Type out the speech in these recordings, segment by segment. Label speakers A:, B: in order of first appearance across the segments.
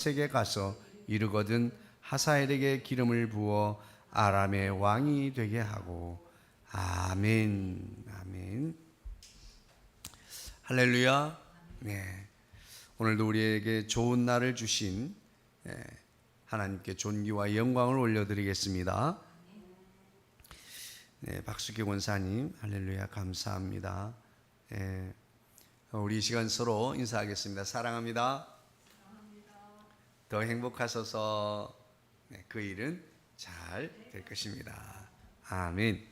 A: 다메섹에 가서 이르거든 하사엘에게 기름을 부어 아람의 왕이 되게 하고. 아멘. 아멘. 할렐루야. 네. 오늘도 우리에게 좋은 날을 주신 하나님께 존귀와 영광을 올려드리겠습니다. 네, 박수기 권사님, 할렐루야, 감사합니다. 우리 이 시간 서로 인사하겠습니다. 사랑합니다. 더 행복하소서. 그 일은 잘 될 것입니다. 아멘.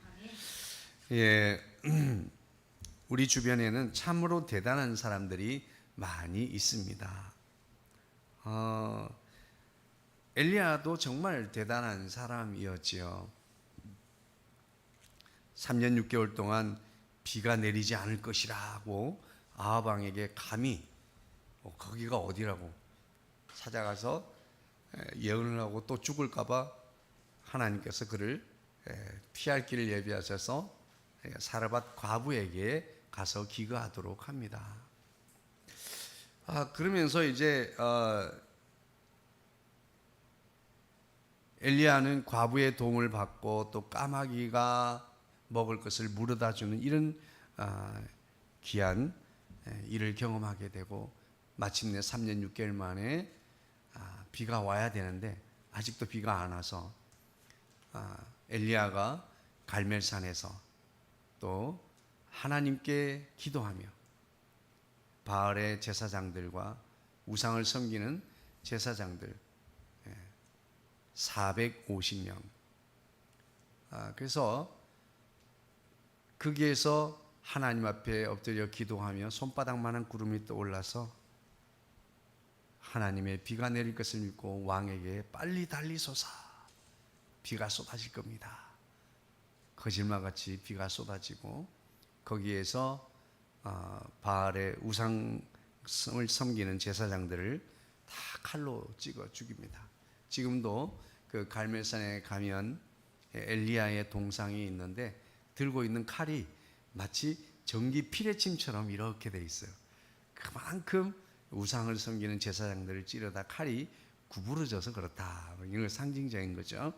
A: 예, 우리 주변에는 참으로 대단한 사람들이 많이 있습니다. 엘리야도 정말 대단한 사람이었지요. 3년 6개월 동안 비가 내리지 않을 것이라고 아합 왕에게 감히 거기가 어디라고 찾아가서 예언을 하고 또 죽을까봐 하나님께서 그를 피할 길을 예비하셔서 사르밧 과부에게 가서 기거하도록 합니다. 그러면서 이제 엘리야는 과부의 도움을 받고 또 까마귀가 먹을 것을 물어다 주는 이런 귀한 일을 경험하게 되고, 마침내 3년 6개월 만에 비가 와야 되는데 아직도 비가 안 와서 엘리야가 갈멜산에서 또 하나님께 기도하며 바알의 제사장들과 우상을 섬기는 제사장들 450명, 그래서 거기에서 하나님 앞에 엎드려 기도하며 손바닥만한 구름이 떠올라서 하나님의 비가 내릴 것을 믿고 왕에게 빨리 달리소서, 비가 쏟아질 겁니다. 거짓말같이 비가 쏟아지고 거기에서 바알의 우상을 섬기는 제사장들을 다 칼로 찍어 죽입니다. 지금도 그 갈멜산에 가면 엘리야의 동상이 있는데 들고 있는 칼이 마치 전기 피레침처럼 이렇게 돼 있어요. 그만큼 우상을 섬기는 제사장들을 찌르다 칼이 구부러져서 그렇다. 이건 상징적인 거죠.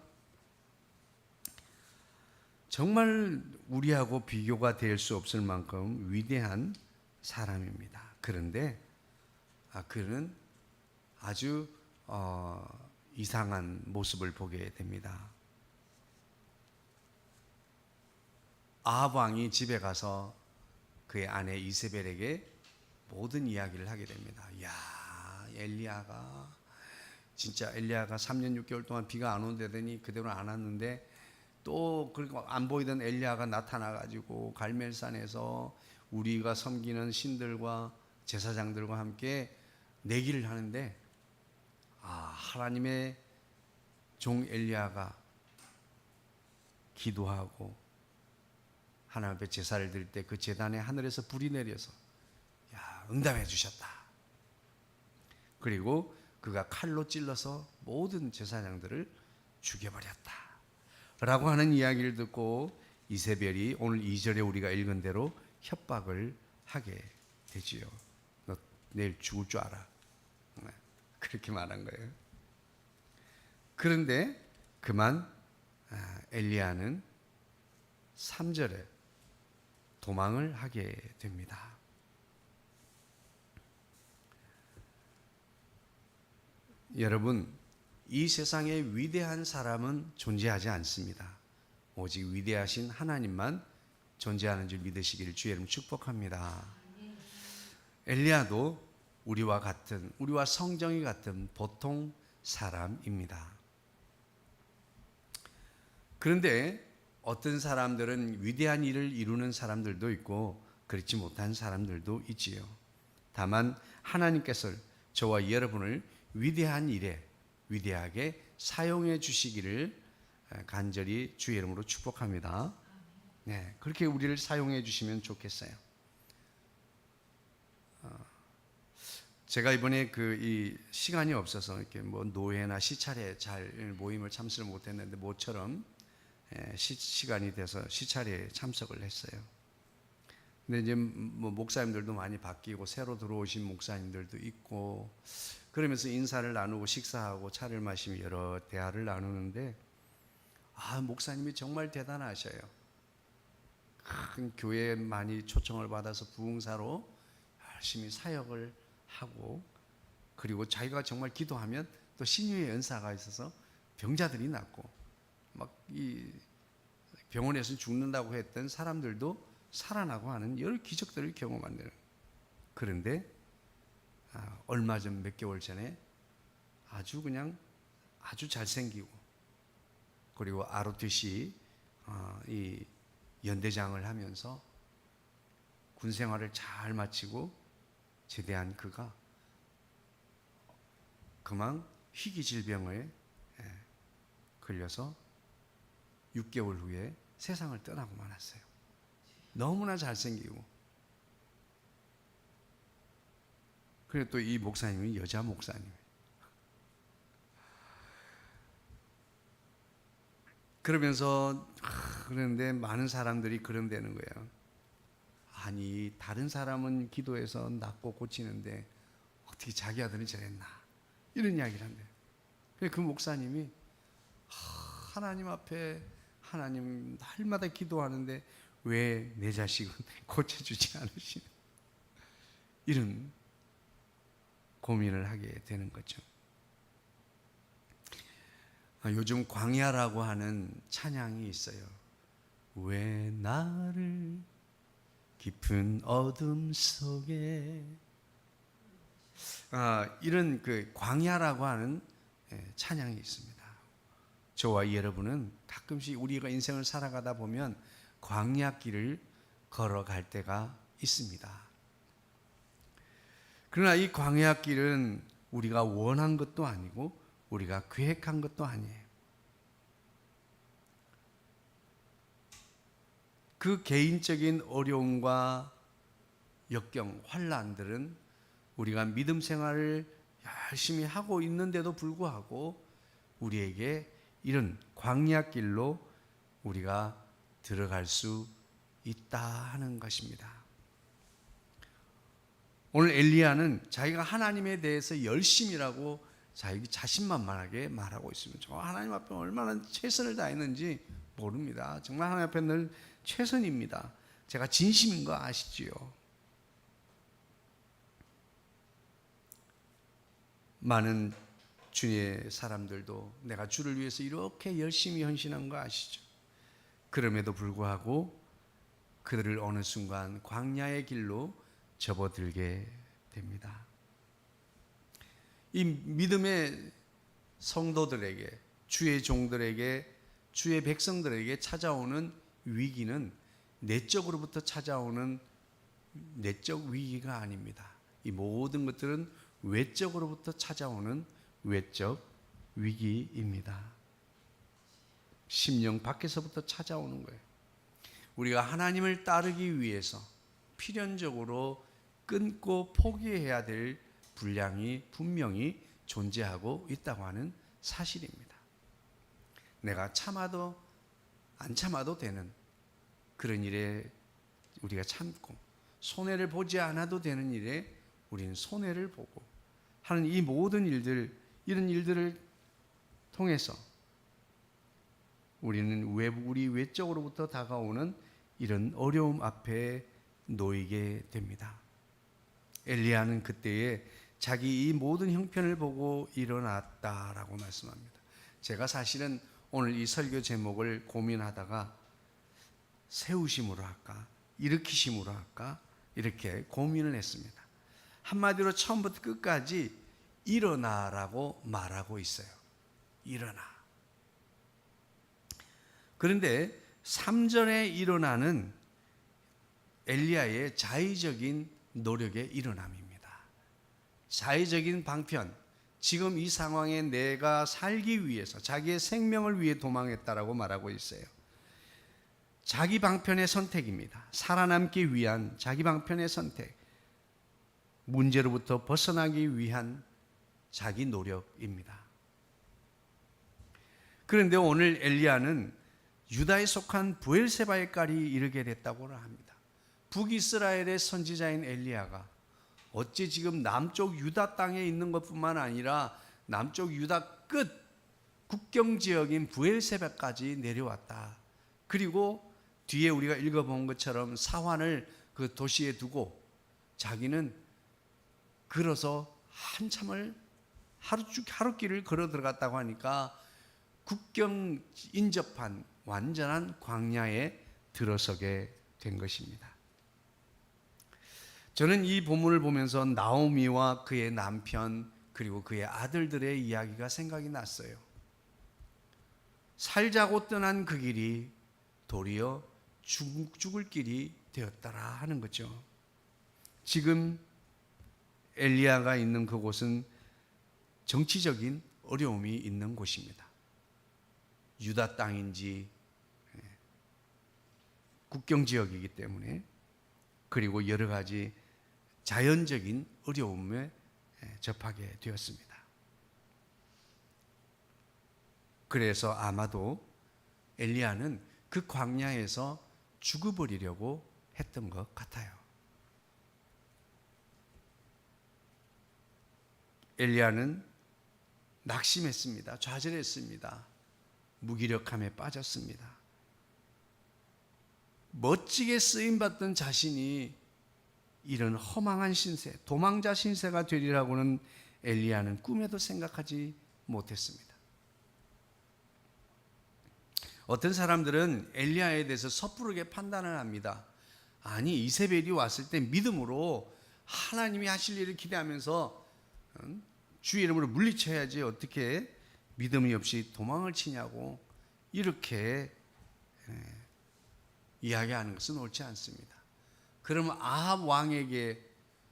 A: 정말 우리하고 비교가 될 수 없을 만큼 위대한 사람입니다. 그런데 그는 아주 이상한 모습을 보게 됩니다. 아합 왕이 집에 가서 그의 아내 이세벨에게 모든 이야기를 하게 됩니다. 엘리야가 3년 6개월 동안 비가 안 온다더니 그대로 안 왔는데 또 그리고 안 보이던 엘리야가 나타나가지고 갈멜산에서 우리가 섬기는 신들과 제사장들과 함께 내기를 하는데 하나님의 종 엘리야가 기도하고 하나님 앞에 제사를 드릴 때 그 제단에 하늘에서 불이 내려서 응답해 주셨다. 그리고 그가 칼로 찔러서 모든 제사장들을 죽여버렸다 라고 하는 이야기를 듣고 이세벨이 오늘 2절에 우리가 읽은 대로 협박을 하게 되지요. 너 내일 죽을 줄 알아. 그렇게 말한 거예요. 그런데 그만 엘리야는 3절에 도망을 하게 됩니다. 여러분, 이 세상에 위대한 사람은 존재하지 않습니다. 오직 위대하신 하나님만 존재하는 줄 믿으시기를 주의 이름 축복합니다. 엘리야도 우리와 성정이 같은 보통 사람입니다. 그런데 어떤 사람들은 위대한 일을 이루는 사람들도 있고 그렇지 못한 사람들도 있지요. 다만 하나님께서 저와 여러분을 위대한 일에 위대하게 사용해 주시기를 간절히 주의 이름으로 축복합니다. 네, 그렇게 우리를 사용해 주시면 좋겠어요. 제가 이번에 이 시간이 없어서 이렇게 노회나 시차례 잘 모임을 참석을 못했는데 모처럼 시간이 돼서 시차례에 참석을 했어요. 근데 이제 목사님들도 많이 바뀌고 새로 들어오신 목사님들도 있고 그러면서 인사를 나누고 식사하고 차를 마시며 여러 대화를 나누는데 목사님이 정말 대단하셔요. 큰 교회에 많이 초청을 받아서 부흥사로 열심히 사역을 하고, 그리고 자기가 정말 기도하면 또 신유의 연사가 있어서 병자들이 낫고, 막 이 병원에서 죽는다고 했던 사람들도 살아나고 하는 여러 기적들을 경험한다는. 그런데 얼마 전, 몇 개월 전에 아주 잘생기고, 그리고 ROTC 이 연대장을 하면서 군 생활을 잘 마치고 제대한 그가 그만 희귀 질병에 걸려서 6개월 후에 세상을 떠나고 말았어요. 너무나 잘생기고. 그리고 또 이 목사님은 여자 목사님. 그러면서 그런데 많은 사람들이 그런다는 거예요. 아니, 다른 사람은 기도해서 낫고 고치는데 어떻게 자기 아들은 저랬나, 이런 이야기를 한대요. 그 목사님이 하나님 앞에, 하나님 날마다 기도하는데 왜 내 자식은 고쳐주지 않으시나, 이런 고민을 하게 되는 거죠. 요즘 광야라고 하는 찬양이 있어요. 왜 나를 깊은 어둠 속에, 이런 그 광야라고 하는 찬양이 있습니다. 저와 여러분은 가끔씩 우리가 인생을 살아가다 보면 광야길을 걸어갈 때가 있습니다. 그러나 이 광야길은 우리가 원한 것도 아니고 우리가 계획한 것도 아니에요. 그 개인적인 어려움과 역경, 환난들은 우리가 믿음 생활을 열심히 하고 있는데도 불구하고 우리에게 이런 광야길로 우리가 들어갈 수 있다 하는 것입니다. 오늘 엘리야는 자기가 하나님에 대해서 열심이라고 자기 자신만만하게 말하고 있습니다. 저 하나님 앞에 얼마나 최선을 다했는지 모릅니다. 정말 하나님 앞에 늘 최선입니다. 제가 진심인 거 아시지요? 많은 주의 사람들도 내가 주를 위해서 이렇게 열심히 헌신한 거 아시죠? 그럼에도 불구하고 그들을 어느 순간 광야의 길로 접어들게 됩니다. 이 믿음의 성도들에게, 주의 종들에게, 주의 백성들에게 찾아오는 위기는 내적으로부터 찾아오는 내적 위기가 아닙니다. 이 모든 것들은 외적으로부터 찾아오는 외적 위기입니다. 심령 밖에서부터 찾아오는 거예요. 우리가 하나님을 따르기 위해서 필연적으로 끊고 포기해야 될 분량이 분명히 존재하고 있다고 하는 사실입니다. 내가 참아도 안 참아도 되는 그런 일에 우리가 참고, 손해를 보지 않아도 되는 일에 우리는 손해를 보고 하는 이 모든 일들, 이런 일들을 통해서 우리는 우리 외적으로부터 다가오는 이런 어려움 앞에 놓이게 됩니다. 엘리야는 그때에 자기 이 모든 형편을 보고 일어났다라고 말씀합니다. 제가 사실은 오늘 이 설교 제목을 고민하다가 세우심으로 할까, 일으키심으로 할까, 이렇게 고민을 했습니다. 한마디로 처음부터 끝까지 일어나라고 말하고 있어요. 일어나. 그런데 3절에 일어나는 엘리야의 자의적인 노력의 일어남입니다. 자의적인 방편, 지금 이 상황에 내가 살기 위해서 자기의 생명을 위해 도망했다라고 말하고 있어요. 자기 방편의 선택입니다. 살아남기 위한 자기 방편의 선택, 문제로부터 벗어나기 위한 자기 노력입니다. 그런데 오늘 엘리야는 유다에 속한 브엘세바에까지 이르게 됐다고 합니다. 북이스라엘의 선지자인 엘리야가 어째 지금 남쪽 유다 땅에 있는 것뿐만 아니라 남쪽 유다 끝 국경 지역인 브엘세바까지 내려왔다. 그리고 뒤에 우리가 읽어본 것처럼 사환을 그 도시에 두고 자기는 걸어서 한참을 하루길을 걸어 들어갔다고 하니까 국경 인접한 완전한 광야에 들어서게 된 것입니다. 저는 이 본문을 보면서 나오미와 그의 남편 그리고 그의 아들들의 이야기가 생각이 났어요. 살자고 떠난 그 길이 도리어 죽을 길이 되었더라 하는 거죠. 지금 엘리야가 있는 그곳은 정치적인 어려움이 있는 곳입니다. 유다 땅인지 국경 지역이기 때문에, 그리고 여러 가지 자연적인 어려움에 접하게 되었습니다. 그래서 아마도 엘리야는 그 광야에서 죽어버리려고 했던 것 같아요. 엘리야는 낙심했습니다. 좌절했습니다. 무기력함에 빠졌습니다. 멋지게 쓰임받던 자신이 이런 허망한 신세, 도망자 신세가 되리라고는 엘리야는 꿈에도 생각하지 못했습니다. 어떤 사람들은 엘리야에 대해서 섣부르게 판단을 합니다. 아니, 이세벨이 왔을 때 믿음으로 하나님이 하실 일을 기대하면서 주의 이름으로 물리쳐야지 어떻게 믿음이 없이 도망을 치냐고 이렇게 이야기하는 것은 옳지 않습니다. 그러면 아합 왕에게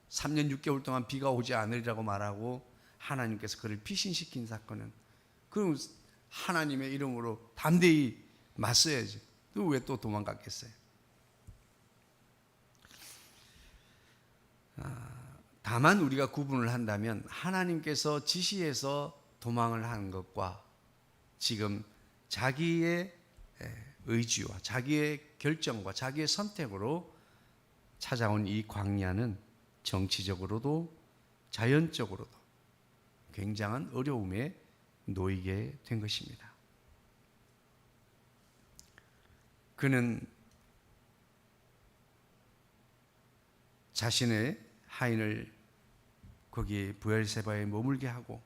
A: 3년 6개월 동안 비가 오지 않으리라고 말하고 하나님께서 그를 피신시킨 사건은, 그럼 하나님의 이름으로 담대히 맞서야지. 또 왜 또 도망갔겠어요? 다만 우리가 구분을 한다면 하나님께서 지시해서 도망을 하는 것과 지금 자기의 의지와 자기의 결정과 자기의 선택으로 찾아온 이 광야는 정치적으로도 자연적으로도 굉장한 어려움에 놓이게 된 것입니다. 그는 자신의 하인을 거기 브엘세바에 머물게 하고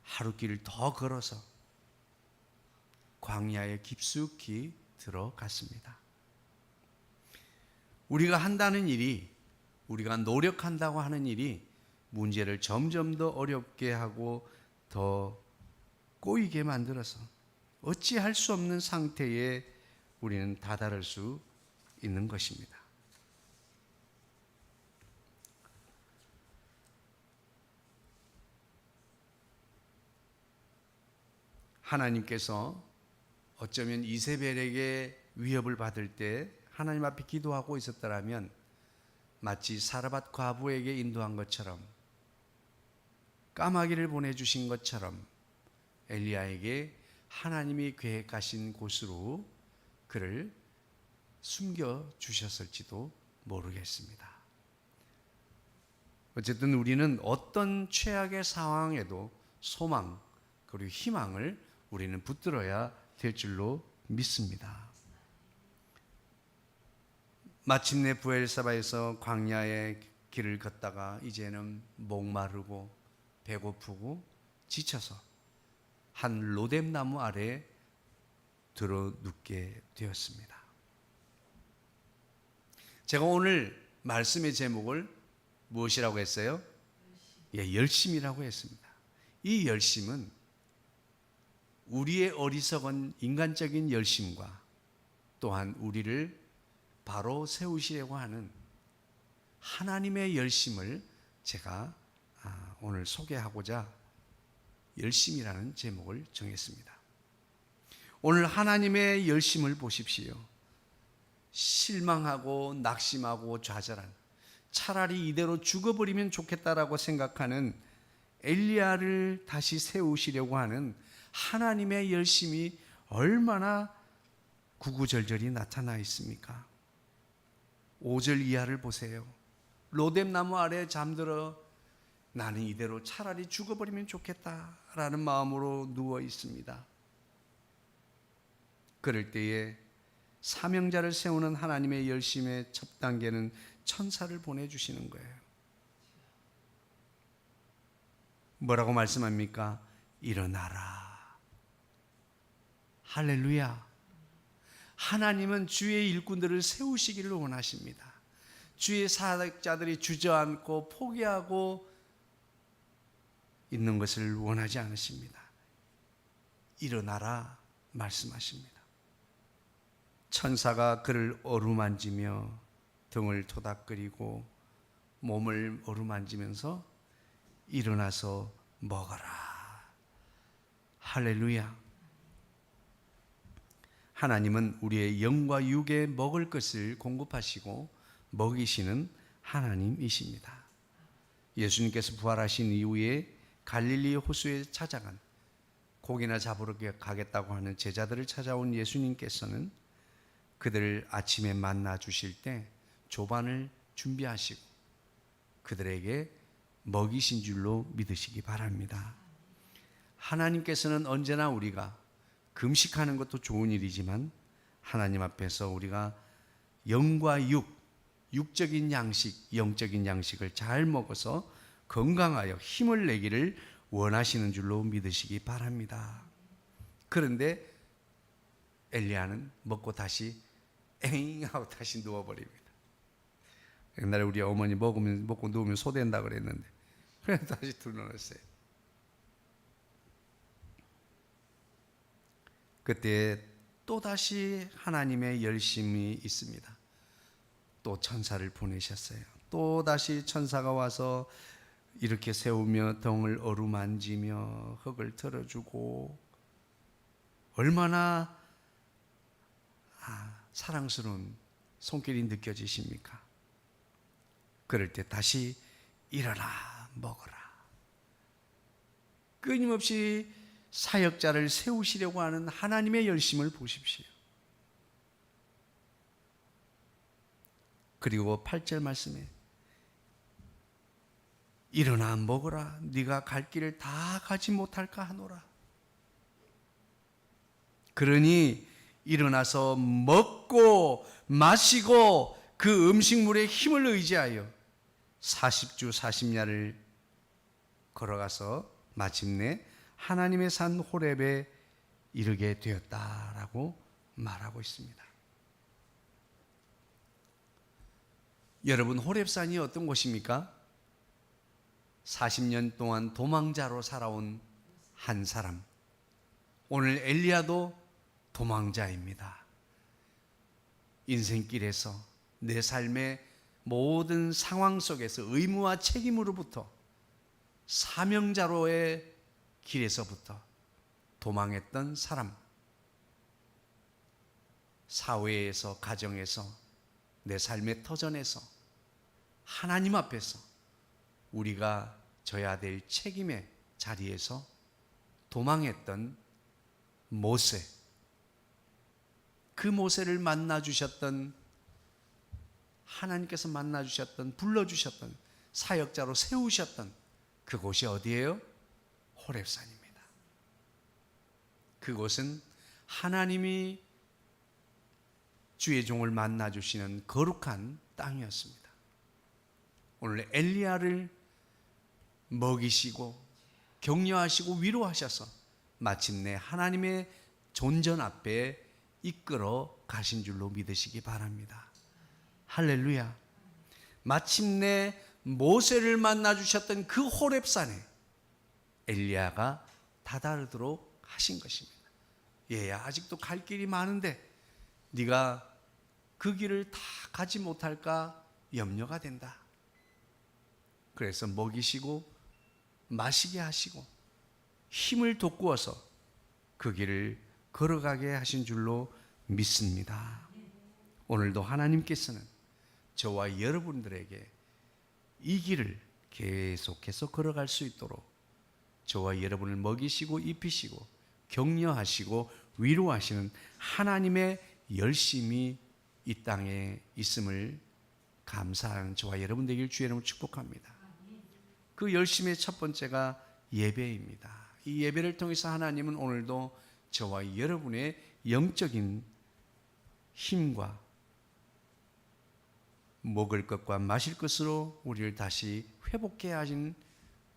A: 하루길을 더 걸어서 광야에 깊숙이 들어갔습니다. 우리가 한다는 일이, 우리가 노력한다고 하는 일이 문제를 점점 더 어렵게 하고 더 꼬이게 만들어서 어찌할 수 없는 상태에 우리는 다다를 수 있는 것입니다. 하나님께서 어쩌면 이세벨에게 위협을 받을 때 하나님 앞에 기도하고 있었더라면 마치 사르밧 과부에게 인도한 것처럼, 까마귀를 보내주신 것처럼 엘리야에게 하나님이 계획하신 곳으로 그를 숨겨주셨을지도 모르겠습니다. 어쨌든 우리는 어떤 최악의 상황에도 소망 그리고 희망을 우리는 붙들어야 될 줄로 믿습니다. 마침내 브엘사바에서 광야의 길을 걷다가 이제는 목마르고 배고프고 지쳐서 한 로뎀나무 아래 들어 눕게 되었습니다. 제가 오늘 말씀의 제목을 무엇이라고 했어요? 열심이라고 했습니다. 이 열심은 우리의 어리석은 인간적인 열심과 또한 우리를 바로 세우시려고 하는 하나님의 열심을 제가 오늘 소개하고자 열심이라는 제목을 정했습니다. 오늘 하나님의 열심을 보십시오. 실망하고 낙심하고 좌절한, 차라리 이대로 죽어버리면 좋겠다라고 생각하는 엘리야를 다시 세우시려고 하는 하나님의 열심이 얼마나 구구절절히 나타나 있습니까? 5절 이하를 보세요. 로뎀나무 아래에 잠들어 나는 이대로 차라리 죽어버리면 좋겠다라는 마음으로 누워 있습니다. 그럴 때에 사명자를 세우는 하나님의 열심의 첫 단계는 천사를 보내주시는 거예요. 뭐라고 말씀합니까? 일어나라. 할렐루야. 하나님은 주의 일꾼들을 세우시기를 원하십니다. 주의 사역자들이 주저앉고 포기하고 있는 것을 원하지 않으십니다. 일어나라 말씀하십니다. 천사가 그를 어루만지며 등을 토닥거리고 몸을 어루만지면서 일어나서 먹어라. 할렐루야. 하나님은 우리의 영과 육에 먹을 것을 공급하시고 먹이시는 하나님이십니다. 예수님께서 부활하신 이후에 갈릴리 호수에 찾아간 고기나 잡으러 가겠다고 하는 제자들을 찾아온 예수님께서는 그들을 아침에 만나 주실 때 조반을 준비하시고 그들에게 먹이신 줄로 믿으시기 바랍니다. 하나님께서는 언제나 우리가 금식하는 것도 좋은 일이지만 하나님 앞에서 우리가 영과 육적인 양식, 영적인 양식을 잘 먹어서 건강하여 힘을 내기를 원하시는 줄로 믿으시기 바랍니다. 그런데 엘리야는 먹고 다시 엥 하고 다시 누워버립니다. 옛날에 우리 어머니 먹고 누우면 소된다 그랬는데 그래서 다시 들어놨어요. 그때 또다시 하나님의 열심이 있습니다. 또 천사를 보내셨어요. 또다시 천사가 와서 이렇게 세우며 등을 어루만지며 흙을 털어주고 얼마나 사랑스러운 손길이 느껴지십니까? 그럴 때 다시 일어나 먹어라. 끊임없이 사역자를 세우시려고 하는 하나님의 열심을 보십시오. 그리고 8절 말씀에 일어나 먹어라. 네가 갈 길을 다 가지 못할까 하노라. 그러니 일어나서 먹고 마시고 그 음식물의 힘을 의지하여 40주 40야를 걸어가서 마침내 하나님의 산 호렙에 이르게 되었다라고 말하고 있습니다. 여러분, 호렙산이 어떤 곳입니까? 40년 동안 도망자로 살아온 한 사람. 오늘 엘리야도 도망자입니다. 인생길에서 내 삶의 모든 상황 속에서 의무와 책임으로부터 사명자로의 길에서부터 도망했던 사람. 사회에서, 가정에서, 내 삶의 터전에서, 하나님 앞에서 우리가 져야 될 책임의 자리에서 도망했던 모세. 그 모세를 만나주셨던, 하나님께서 만나주셨던, 불러주셨던, 사역자로 세우셨던 그곳이 어디예요? 호렙산입니다. 그곳은 하나님이 주의 종을 만나주시는 거룩한 땅이었습니다. 오늘 엘리야를 먹이시고 격려하시고 위로하셔서 마침내 하나님의 존전 앞에 이끌어 가신 줄로 믿으시기 바랍니다. 할렐루야. 마침내 모세를 만나주셨던 그 호렙산에 엘리야가 다다르도록 하신 것입니다. 얘야, 아직도 갈 길이 많은데 네가 그 길을 다 가지 못할까 염려가 된다. 그래서 먹이시고 마시게 하시고 힘을 돋구어서 그 길을 걸어가게 하신 줄로 믿습니다. 오늘도 하나님께서는 저와 여러분들에게 이 길을 계속해서 걸어갈 수 있도록 저와 여러분을 먹이시고 입히시고 격려하시고 위로하시는 하나님의 열심이 이 땅에 있음을 감사하는 저와 여러분 되길 주의 이름으로 축복합니다. 그 열심의 첫 번째가 예배입니다. 이 예배를 통해서 하나님은 오늘도 저와 여러분의 영적인 힘과 먹을 것과 마실 것으로 우리를 다시 회복해 하신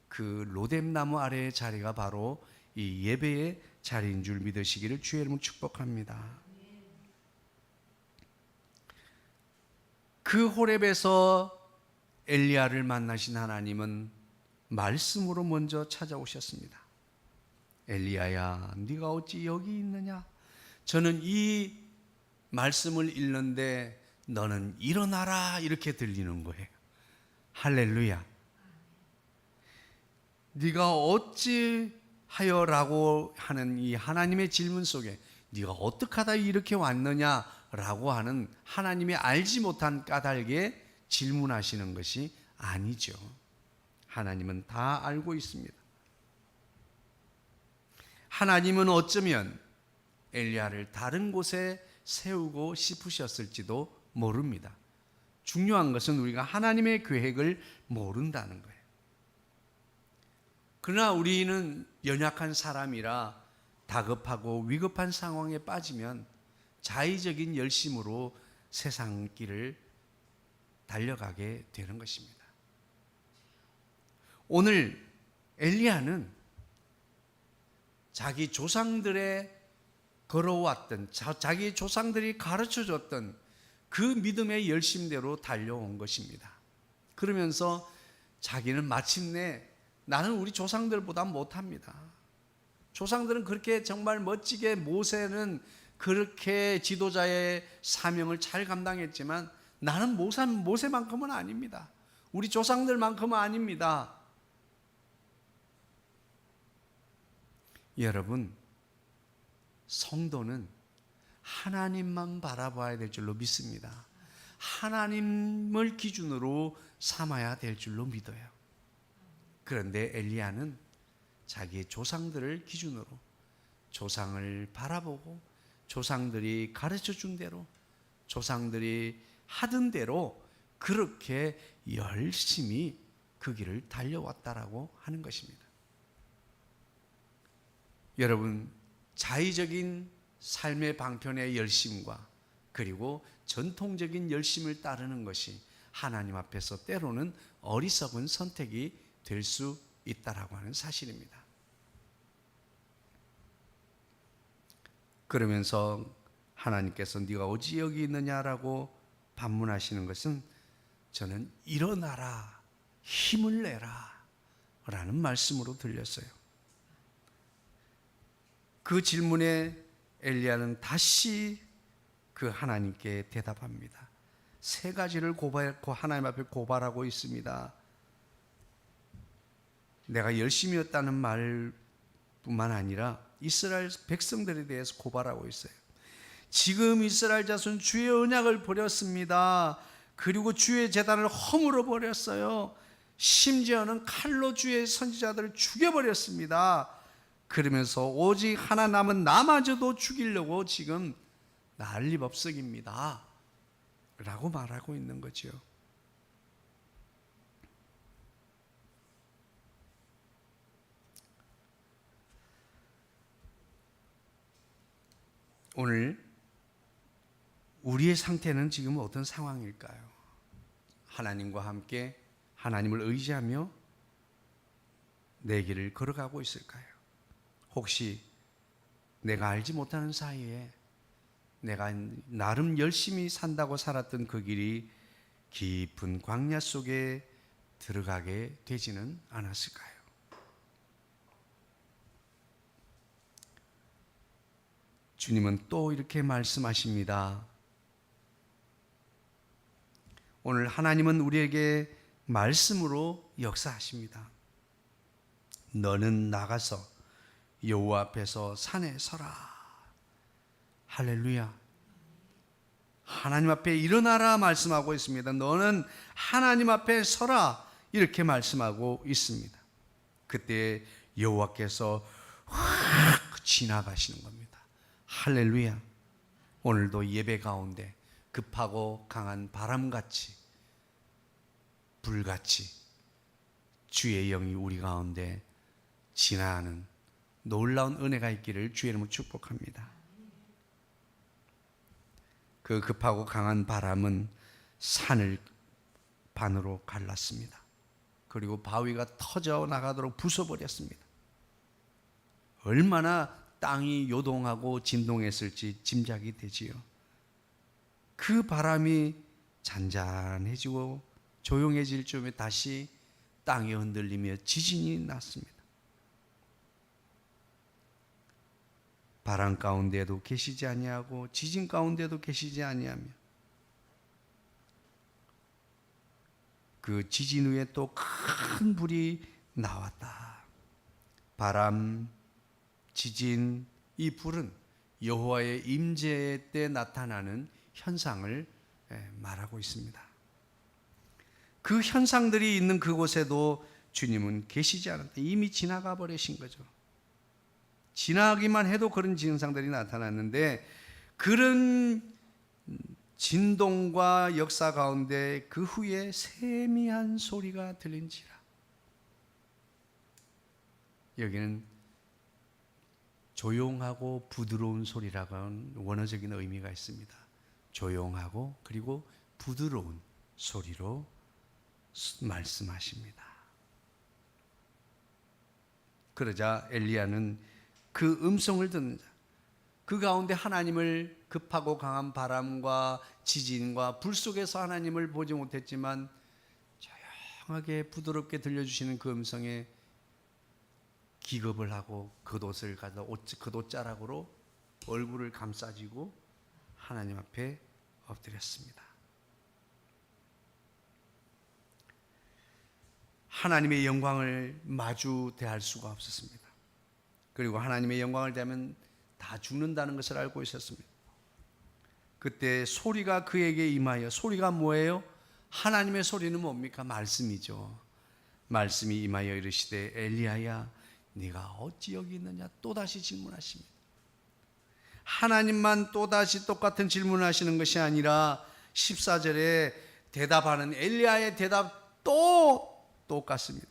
A: 그 로뎀나무 아래의 자리가 바로 이 예배의 자리인 줄 믿으시기를 주의 이름으로 축복합니다. 그 호렙에서 엘리야를 만나신 하나님은 말씀으로 먼저 찾아오셨습니다. 엘리야야, 네가 어찌 여기 있느냐? 저는 이 말씀을 읽는데 너는 일어나라 이렇게 들리는 거예요. 할렐루야. 네가 어찌 하여라고 하는 이 하나님의 질문 속에 네가 어떻게 하다 이렇게 왔느냐라고 하는 하나님의 알지 못한 까닭에 질문하시는 것이 아니죠. 하나님은 다 알고 있습니다. 하나님은 어쩌면 엘리야를 다른 곳에 세우고 싶으셨을지도 모릅니다. 중요한 것은 우리가 하나님의 계획을 모른다는 거예요. 그러나 우리는 연약한 사람이라 다급하고 위급한 상황에 빠지면 자의적인 열심으로 세상 길을 달려가게 되는 것입니다. 오늘 엘리야는 자기 조상들의 걸어왔던, 자기 조상들이 가르쳐줬던 그 믿음의 열심대로 달려온 것입니다. 그러면서 자기는 마침내 나는 우리 조상들보다 못합니다. 조상들은 그렇게 정말 멋지게 모세는 그렇게 지도자의 사명을 잘 감당했지만 나는 모세만큼은 아닙니다. 우리 조상들만큼은 아닙니다. 여러분, 성도는 하나님만 바라봐야 될 줄로 믿습니다. 하나님을 기준으로 삼아야 될 줄로 믿어요. 그런데 엘리야는 자기의 조상들을 기준으로 조상을 바라보고 조상들이 가르쳐 준 대로 조상들이 하던 대로 그렇게 열심히 그 길을 달려왔다라고 하는 것입니다. 여러분, 자의적인 삶의 방편의 열심과 그리고 전통적인 열심을 따르는 것이 하나님 앞에서 때로는 어리석은 선택이 될 수 있다라고 하는 사실입니다. 그러면서 하나님께서 네가 어찌 여기 있느냐라고 반문하시는 것은 저는 일어나라, 힘을 내라 라는 말씀으로 들렸어요. 그 질문에 엘리야는 다시 그 하나님께 대답합니다. 세 가지를 하나님 앞에 고발하고 있습니다. 내가 열심히 했다는 말뿐만 아니라 이스라엘 백성들에 대해서 고발하고 있어요. 지금 이스라엘 자손 주의 언약을 버렸습니다. 그리고 주의 제단을 허물어 버렸어요. 심지어는 칼로 주의 선지자들을 죽여버렸습니다. 그러면서 오직 하나 남은 나마저도 죽이려고 지금 난리법석입니다 라고 말하고 있는 거죠. 오늘 우리의 상태는 지금 어떤 상황일까요? 하나님과 함께 하나님을 의지하며 내 길을 걸어가고 있을까요? 혹시 내가 알지 못하는 사이에 내가 나름 열심히 산다고 살았던 그 길이 깊은 광야 속에 들어가게 되지는 않았을까요? 주님은 또 이렇게 말씀하십니다. 오늘 하나님은 우리에게 말씀으로 역사하십니다. 너는 나가서 여호와 앞에서 산에 서라. 할렐루야. 하나님 앞에 일어나라 말씀하고 있습니다. 너는 하나님 앞에 서라 이렇게 말씀하고 있습니다. 그때 여호와께서 확 지나가시는 겁니다. 할렐루야. 오늘도 예배 가운데 급하고 강한 바람같이 불같이 주의 영이 우리 가운데 진화하는 놀라운 은혜가 있기를 주의 이름으로 축복합니다. 그 급하고 강한 바람은 산을 반으로 갈랐습니다. 그리고 바위가 터져 나가도록 부숴버렸습니다. 얼마나 땅이 요동하고 진동했을지 짐작이 되지요. 그 바람이 잔잔해지고 조용해질 즈음에 다시 땅이 흔들리며 지진이 났습니다. 바람 가운데도 계시지 아니하고 지진 가운데도 계시지 아니하며 그 지진 후에 또 큰 불이 나왔다. 바람, 지진, 이 불은 여호와의 임재 때 나타나는 현상을 말하고 있습니다. 그 현상들이 있는 그곳에도 주님은 계시지 않았다. 이미 지나가 버리신 거죠. 지나기만 해도 그런 증상들이 나타났는데 그런 진동과 역사 가운데 그 후에 세미한 소리가 들린지라. 여기는 조용하고 부드러운 소리라고 하는 원어적인 의미가 있습니다. 조용하고 그리고 부드러운 소리로 말씀하십니다. 그러자 엘리야는 그 음성을 듣는 자, 그 가운데 하나님을 급하고 강한 바람과 지진과 불 속에서 하나님을 보지 못했지만 조용하게 부드럽게 들려주시는 그 음성에 기겁을 하고 겉옷을 가져 겉옷자락으로 얼굴을 감싸지고 하나님 앞에 엎드렸습니다. 하나님의 영광을 마주 대할 수가 없었습니다. 그리고 하나님의 영광을 대하면 다 죽는다는 것을 알고 있었습니다. 그때 소리가 그에게 임하여, 소리가 뭐예요? 하나님의 소리는 뭡니까? 말씀이죠. 말씀이 임하여 이르시되 엘리야야 네가 어찌 여기 있느냐? 또다시 질문하십니다. 하나님만 또다시 똑같은 질문을 하시는 것이 아니라 14절에 대답하는 엘리야의 대답 또 똑같습니다.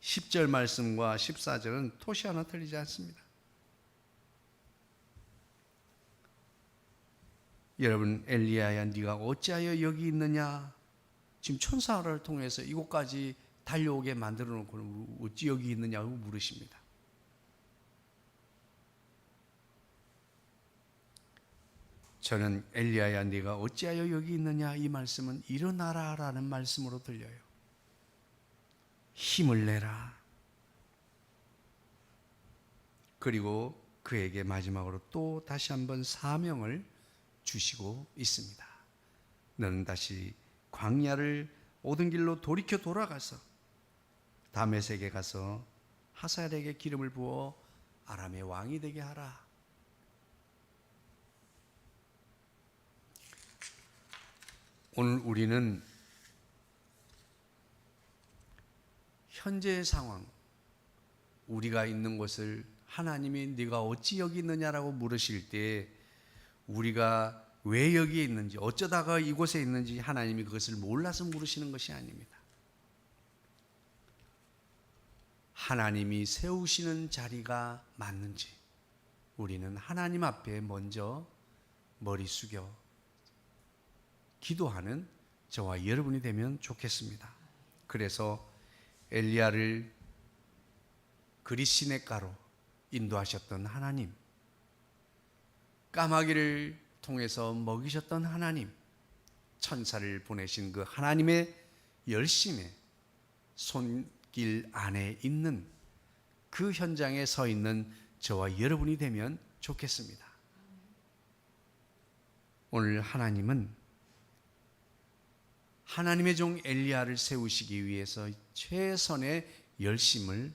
A: 10절 말씀과 14절은 토시 하나 틀리지 않습니다. 여러분, 엘리야야 네가 어찌하여 여기 있느냐? 지금 천사를 통해서 이곳까지 달려오게 만들어 놓고 어찌 여기 있느냐고 물으십니다. 저는 엘리야야 네가 어찌하여 여기 있느냐, 이 말씀은 일어나라 라는 말씀으로 들려요. 힘을 내라. 그리고 그에게 마지막으로 또 다시 한번 사명을 주시고 있습니다. 너는 다시 광야를 오던 길로 돌이켜 돌아가서 다메섹에 가서 하사엘에게 기름을 부어 아람의 왕이 되게 하라. 오늘 우리는 현재의 상황, 우리가 있는 곳을 하나님이 네가 어찌 여기 있느냐라고 물으실 때 우리가 왜 여기에 있는지, 어쩌다가 이곳에 있는지 하나님이 그것을 몰라서 물으시는 것이 아닙니다. 하나님이 세우시는 자리가 맞는지 우리는 하나님 앞에 먼저 머리 숙여 기도하는 저와 여러분이 되면 좋겠습니다. 그래서 엘리야를 그리시네가로 인도하셨던 하나님, 까마귀를 통해서 먹이셨던 하나님, 천사를 보내신 그 하나님의 열심에 손길 안에 있는 그 현장에 서 있는 저와 여러분이 되면 좋겠습니다. 오늘 하나님은 하나님의 종 엘리야를 세우시기 위해서 최선의 열심을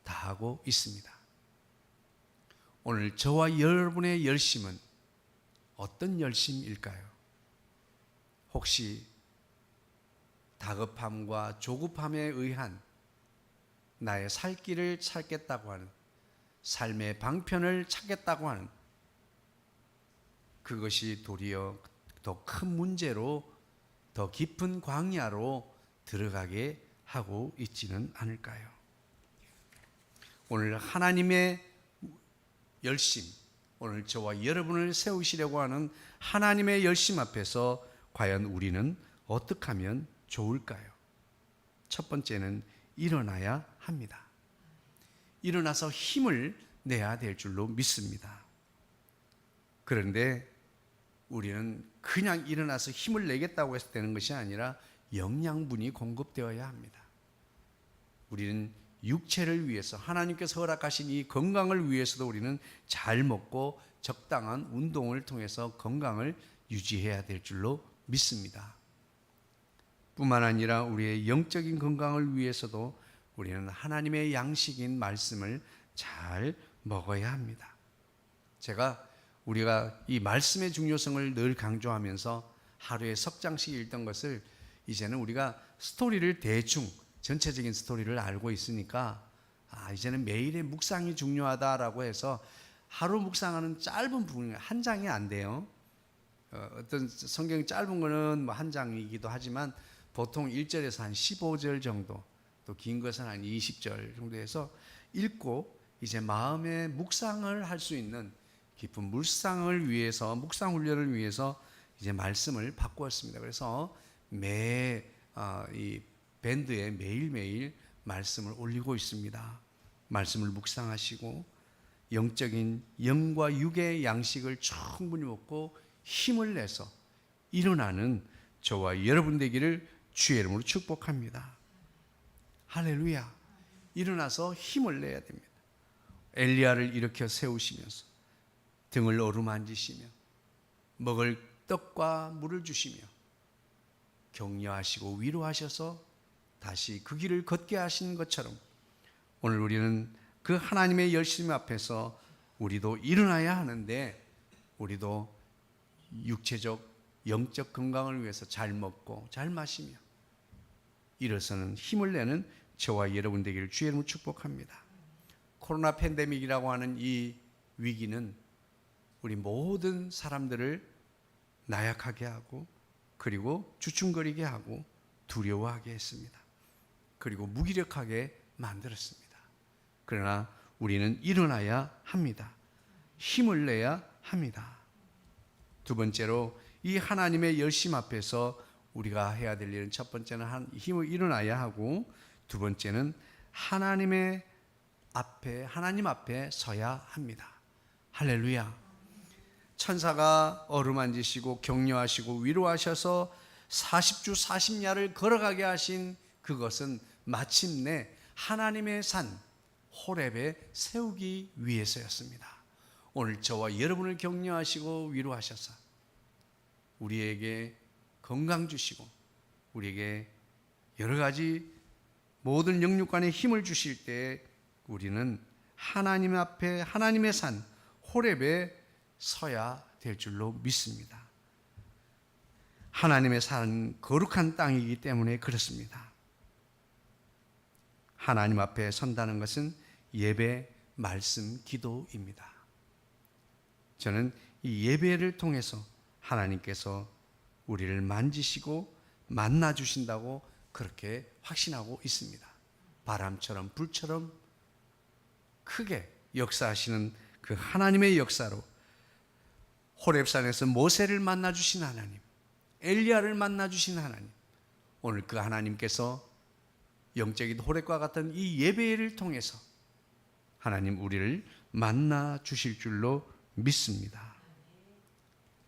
A: 다하고 있습니다. 오늘 저와 여러분의 열심은 어떤 열심일까요? 혹시 다급함과 조급함에 의한 나의 살 길을 찾겠다고 하는, 삶의 방편을 찾겠다고 하는 그것이 도리어 더 큰 문제로 더 깊은 광야로 들어가게 하고 있지는 않을까요? 오늘 하나님의 열심, 오늘 저와 여러분을 세우시려고 하는 하나님의 열심 앞에서 과연 우리는 어떻게 하면 좋을까요? 첫 번째는 일어나야 합니다. 일어나서 힘을 내야 될 줄로 믿습니다. 그런데 우리는 그냥 일어나서 힘을 내겠다고 해서 되는 것이 아니라 영양분이 공급되어야 합니다. 우리는 육체를 위해서 하나님께서 허락하신 이 건강을 위해서도 우리는 잘 먹고 적당한 운동을 통해서 건강을 유지해야 될 줄로 믿습니다. 뿐만 아니라 우리의 영적인 건강을 위해서도 우리는 하나님의 양식인 말씀을 잘 먹어야 합니다. 우리가 이 말씀의 중요성을 늘 강조하면서 하루에 석 장씩 읽던 것을 이제는 우리가 스토리를 대충 전체적인 스토리를 알고 있으니까 이제는 매일의 묵상이 중요하다라고 해서 하루 묵상하는 짧은 부분 한 장이 안 돼요. 어떤 성경이 짧은 거는 뭐 한 장이기도 하지만 보통 1절에서 한 15절 정도, 또 긴 것은 한 20절 정도 해서 읽고 이제 마음의 묵상을 할 수 있는 깊은 묵상 훈련을 위해서 이제 말씀을 바꾸었습니다. 그래서 이 밴드에 매일매일 말씀을 올리고 있습니다. 말씀을 묵상하시고 영적인 영과 육의 양식을 충분히 먹고 힘을 내서 일어나는 저와 여러분 되기를 주의 이름으로 축복합니다. 할렐루야. 일어나서 힘을 내야 됩니다. 엘리야를 일으켜 세우시면서 등을 어루만지시며 먹을 떡과 물을 주시며 격려하시고 위로하셔서 다시 그 길을 걷게 하신 것처럼 오늘 우리는 그 하나님의 열심 앞에서 우리도 일어나야 하는데, 우리도 육체적 영적 건강을 위해서 잘 먹고 잘 마시며 일어서는 힘을 내는 저와 여러분 되기를 주의 이름으로 축복합니다. 코로나 팬데믹이라고 하는 이 위기는 우리 모든 사람들을 나약하게 하고, 그리고 주춤거리게 하고 두려워하게 했습니다. 그리고 무기력하게 만들었습니다. 그러나 우리는 일어나야 합니다. 힘을 내야 합니다. 두 번째로 이 하나님의 열심 앞에서 우리가 해야 될 일은, 첫 번째는 힘을 일어나야 하고, 두 번째는 하나님 앞에 서야 합니다. 할렐루야. 천사가 어루만지시고 격려하시고 위로하셔서 40주 40야를 걸어가게 하신 그것은 마침내 하나님의 산 호렙에 세우기 위해서였습니다. 오늘 저와 여러분을 격려하시고 위로하셔서 우리에게 건강 주시고 우리에게 여러 가지 모든 영육간의 힘을 주실 때 우리는 하나님 앞에 하나님의 산 호렙에 서야 될 줄로 믿습니다. 하나님의 산 거룩한 땅이기 때문에 그렇습니다. 하나님 앞에 선다는 것은 예배, 말씀, 기도입니다. 저는 이 예배를 통해서 하나님께서 우리를 만지시고 만나 주신다고 그렇게 확신하고 있습니다. 바람처럼 불처럼 크게 역사하시는 그 하나님의 역사로 호렙산에서 모세를 만나 주신 하나님, 엘리야를 만나 주신 하나님, 오늘 그 하나님께서 영적인 호렙과 같은 이 예배를 통해서 하나님 우리를 만나 주실 줄로 믿습니다.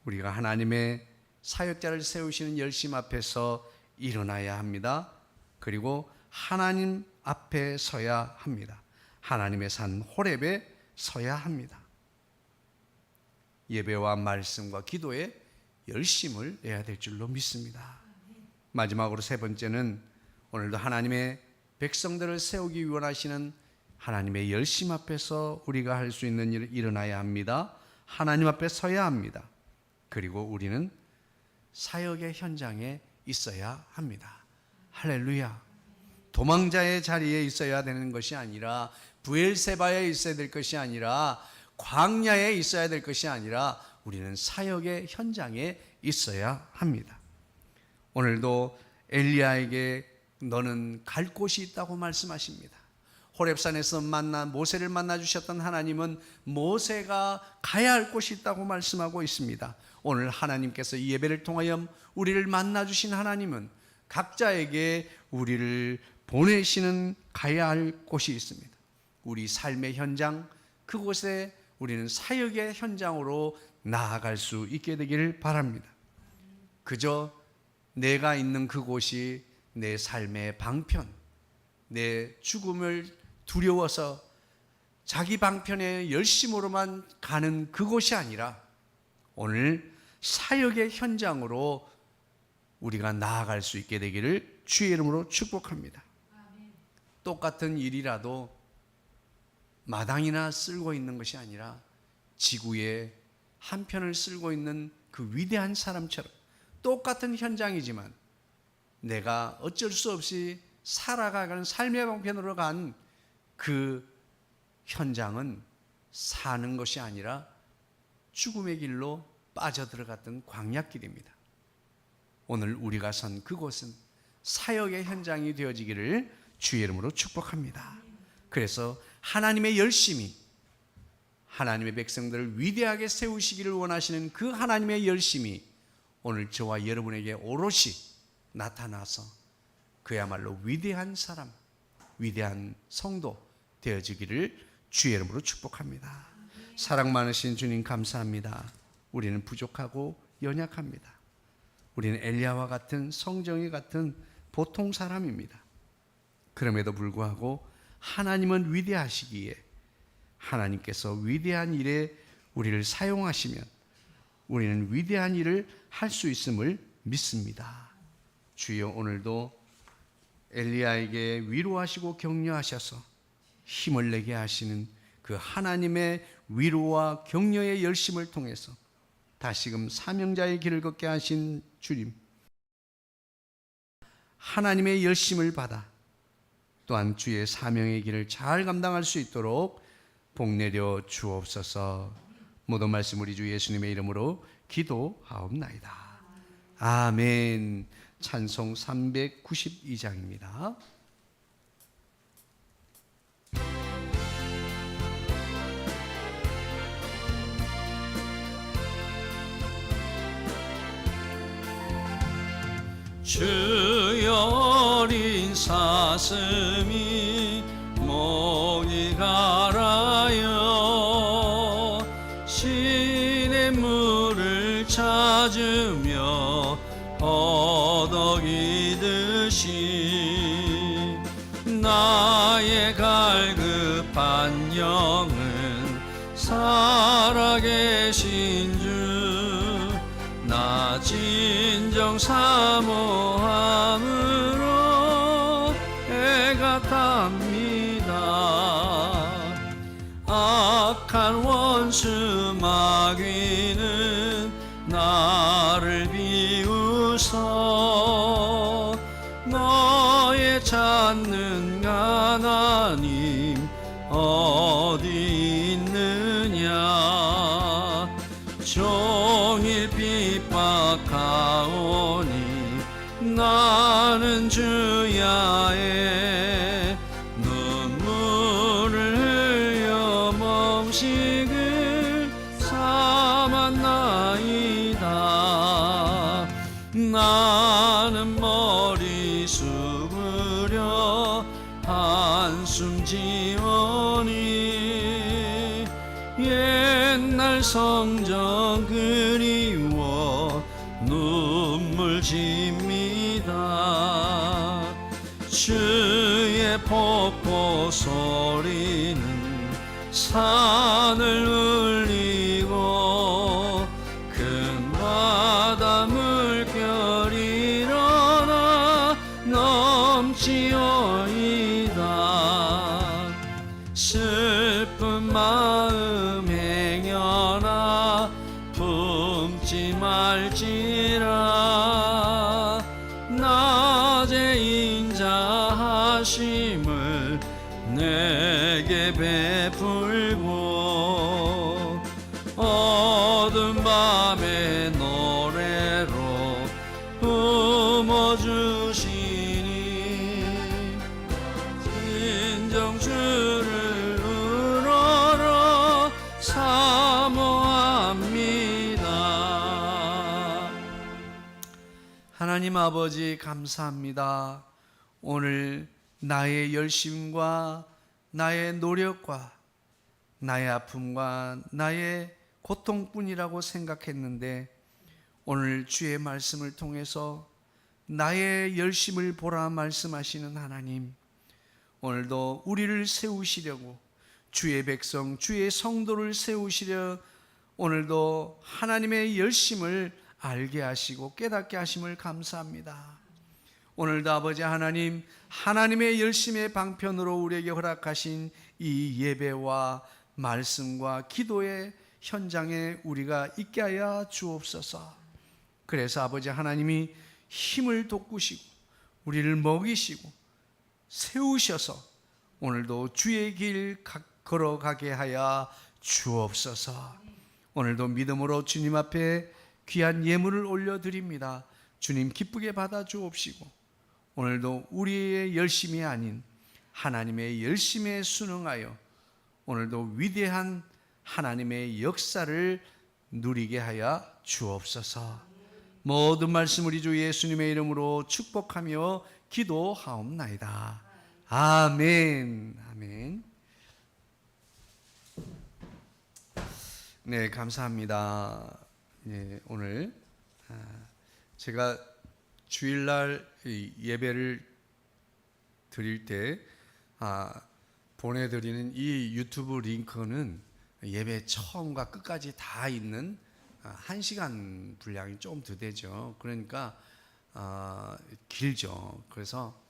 A: 우리가 하나님의 사역자를 세우시는 열심 앞에서 일어나야 합니다. 그리고 하나님 앞에 서야 합니다. 하나님의 산 호렙에 서야 합니다. 예배와 말씀과 기도에 열심을 내야 될 줄로 믿습니다. 마지막으로 세 번째는 오늘도 하나님의 백성들을 세우기 원하시는 하나님의 열심 앞에서 우리가 할 수 있는 일을 일어나야 합니다. 하나님 앞에 서야 합니다. 그리고 우리는 사역의 현장에 있어야 합니다. 할렐루야. 도망자의 자리에 있어야 되는 것이 아니라, 브엘세바에 있어야 될 것이 아니라, 광야에 있어야 될 것이 아니라 우리는 사역의 현장에 있어야 합니다. 오늘도 엘리야에게 너는 갈 곳이 있다고 말씀하십니다. 호렙산에서 모세를 만나 주셨던 하나님은 모세가 가야 할 곳이 있다고 말씀하고 있습니다. 오늘 하나님께서 이 예배를 통하여 우리를 만나 주신 하나님은 각자에게 우리를 보내시는 가야 할 곳이 있습니다. 우리 삶의 현장, 그곳에 우리는 사역의 현장으로 나아갈 수 있게 되기를 바랍니다. 그저 내가 있는 그곳이 내 삶의 방편, 내 죽음을 두려워서 자기 방편의 열심으로만 가는 그곳이 아니라 오늘 사역의 현장으로 우리가 나아갈 수 있게 되기를 주의 이름으로 축복합니다. 똑같은 일이라도 마당이나 쓸고 있는 것이 아니라 지구의 한 편을 쓸고 있는 그 위대한 사람처럼 똑같은 현장이지만 내가 어쩔 수 없이 살아가는 삶의 방편으로 간 그 현장은 사는 것이 아니라 죽음의 길로 빠져들어갔던 광야길입니다. 오늘 우리가 선 그곳은 사역의 현장이 되어지기를 주의 이름으로 축복합니다. 그래서 하나님의 열심이, 하나님의 백성들을 위대하게 세우시기를 원하시는 그 하나님의 열심이 오늘 저와 여러분에게 오롯이 나타나서 그야말로 위대한 사람, 위대한 성도 되어지기를 주의 이름으로 축복합니다. 사랑 많으신 주님 감사합니다. 우리는 부족하고 연약합니다. 우리는 엘리야와 같은 성정이 같은 보통 사람입니다. 그럼에도 불구하고 하나님은 위대하시기에 하나님께서 위대한 일에 우리를 사용하시면 우리는 위대한 일을 할 수 있음을 믿습니다. 주여, 오늘도 엘리야에게 위로하시고 격려하셔서 힘을 내게 하시는 그 하나님의 위로와 격려의 열심을 통해서 다시금 사명자의 길을 걷게 하신 주님, 하나님의 열심을 받아 또한 주의 사명의 길을 잘 감당할 수 있도록 복내려 주옵소서. 모든 말씀 우리 주 예수님의 이름으로 기도하옵나이다. 아멘. 찬송 392장입니다.
B: 주여 어린 사슴이 목이 갈아요 시냇물을 찾으며 허덕이듯이 나의 갈급한 영은 살아계신 주 나 진정 사모함으로 애가 탑니다. 악한 원수 마귀는 나를 비웃어 너의 찾는 하나님 어디 있느냐 종일 핍박하오니 나는 주야의 눈물을 흘려 멈식을 삼았나이다. 나는 머리 숙으려 한숨 지오니 옛날 성전 그리워 눈물 집니다. 주의 폭포 소리는 산을 울리고 큰 바다 물결이 일어나 넘치오이다. 슬픈 마음 행여나 품지 말지라. 낮에 인자하심을 내게 베풀고 어두운 밤의 노래로
A: 하나님 아버지 감사합니다. 오늘 나의 열심과 나의 노력과 나의 아픔과 나의 고통뿐이라고 생각했는데 오늘 주의 말씀을 통해서 나의 열심을 보라 말씀하시는 하나님, 오늘도 우리를 세우시려고 주의 백성, 주의 성도를 세우시려 오늘도 하나님의 열심을 알게 하시고 깨닫게 하심을 감사합니다. 오늘도 아버지 하나님, 하나님의 열심의 방편으로 우리에게 허락하신 이 예배와 말씀과 기도의 현장에 우리가 있게 하여 주옵소서. 그래서 아버지 하나님이 힘을 돋구시고 우리를 먹이시고 세우셔서 오늘도 주의 길 걸어가게 하여 주옵소서. 오늘도 믿음으로 주님 앞에 귀한 예물을 올려드립니다. 주님 기쁘게 받아 주옵시고 오늘도 우리의 열심이 아닌 하나님의 열심에 순응하여 오늘도 위대한 하나님의 역사를 누리게 하여 주옵소서. 모든 말씀 우리 주 예수님의 이름으로 축복하며 기도하옵나이다. 아멘. 아멘. 네, 감사합니다. 네, 오늘 제가 주일날 예배를 드릴 때 보내드리는 이 유튜브 링크는 예배 처음과 끝까지 다 있는 1시간 분량이 좀 더 되죠. 그러니까 길죠. 그래서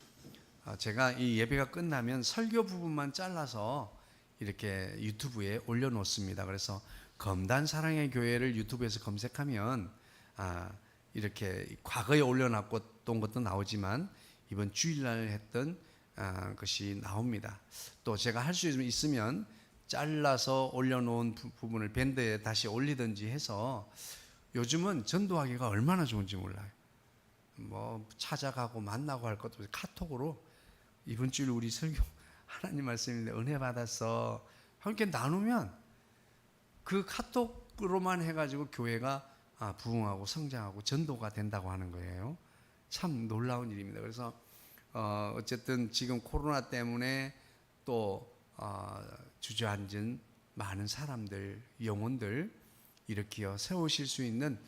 A: 제가 이 예배가 끝나면 설교 부분만 잘라서 이렇게 유튜브에 올려놓습니다. 그래서 검단 사랑의 교회를 유튜브에서 검색하면 이렇게 과거에 올려놨던 것도 나오지만 이번 주일날 했던 것이 나옵니다. 또 제가 할 수 있으면 잘라서 올려놓은 부분을 밴드에 다시 올리든지 해서 요즘은 전도하기가 얼마나 좋은지 몰라요. 뭐 찾아가고 만나고 할 것도 카톡으로 이번 주일 우리 설교 하나님 말씀인데 은혜 받았어 함께 나누면 그 카톡으로만 해가지고 교회가 부흥하고 성장하고 전도가 된다고 하는 거예요. 참 놀라운 일입니다. 그래서 어쨌든 지금 코로나 때문에 또 주저앉은 많은 사람들, 영혼들 일으켜 세우실 수 있는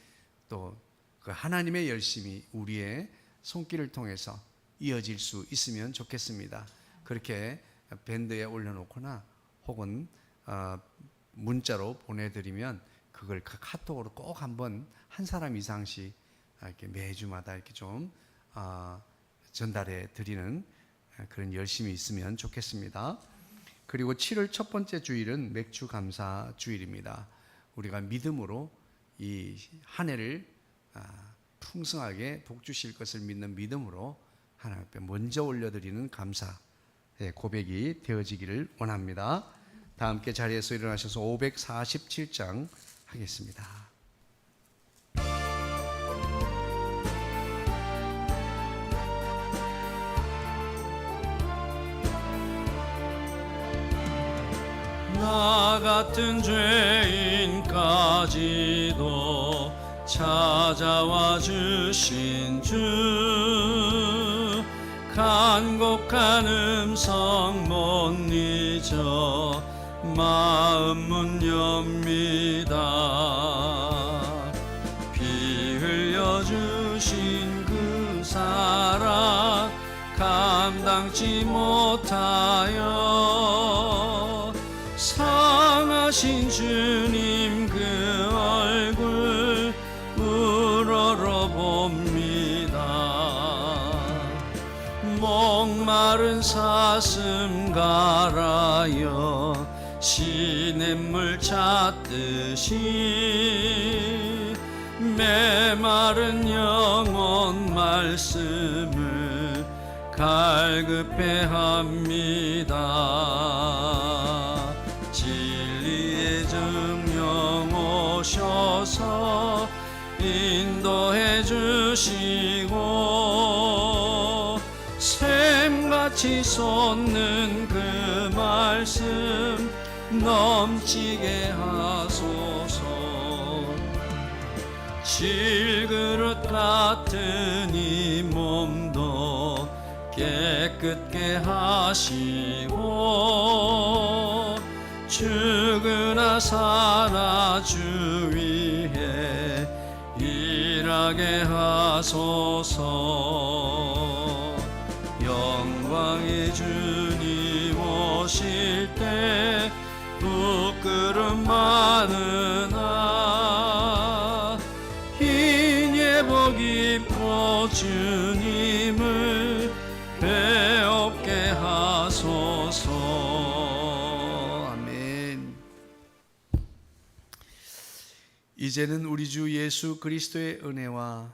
A: 또 그 하나님의 열심이 우리의 손길을 통해서 이어질 수 있으면 좋겠습니다. 그렇게 밴드에 올려놓거나 혹은 문자로 보내드리면 그걸 그 카톡으로 꼭 한번 한 사람 이상씩 이렇게 매주마다 이렇게 좀 전달해 드리는 그런 열심이 있으면 좋겠습니다. 그리고 7월 첫 번째 주일은 맥주 감사 주일입니다. 우리가 믿음으로 이 한 해를 풍성하게 복 주실 것을 믿는 믿음으로 하나님 앞에 먼저 올려드리는 감사의 고백이 되어지기를 원합니다. 다 함께 자리에서 일어나셔서 547장 하겠습니다.
B: 나 같은 죄인까지도 찾아와 주신 주 간곡한 음성 못 잊어 마음 문 엽니다. 피 흘려 주신 그 사랑 감당치 못하여 상하신 주님 그 얼굴 우러러봅니다. 목마른 사슴 갈아여 시냇물 찾듯이 메마른 영혼 말씀을 갈급해 합니다. 진리의 증명 오셔서 인도해 주시고 샘같이 솟는 그 말씀 넘치게 하소서. 질그릇 같은 이 몸도 깨끗게 하시고 죽으나 살아 주 위해 일하게 하소서. 영광의 주님 오실 때 부끄럼 많으나 흰 예복 입고 주님을 배웁게 하소서.
A: 아멘. 이제는 우리 주 예수 그리스도의 은혜와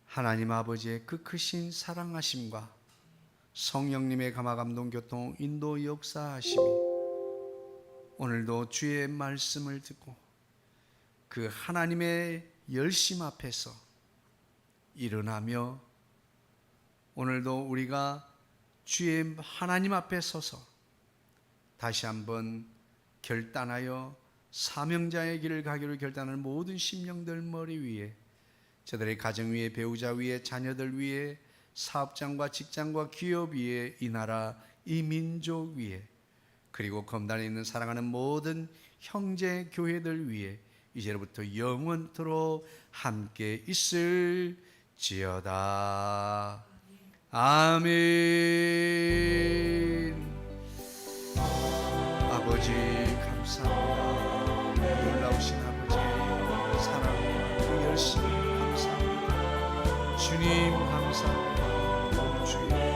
A: 하나님 아버지의 그 크신 사랑하심과 성령님의 감화감동 교통 인도 역사하심이 오늘도 주의 말씀을 듣고 그 하나님의 열심 앞에서 일어나며 오늘도 우리가 주의 하나님 앞에 서서 다시 한번 결단하여 사명자의 길을 가기로 결단하는 모든 심령들 머리 위에, 저들의 가정 위에, 배우자 위에, 자녀들 위에, 사업장과 직장과 기업 위에, 이 나라, 이 민족 위에, 그리고 검단에 있는 사랑하는 모든 형제 교회들 위에 이제부터 영원토록 함께 있을지어다. 아멘. 아버지 감사합니다. 놀라우신 아버지의 사랑과 그 열심 감사합니다. 주님 감사합니다. 주여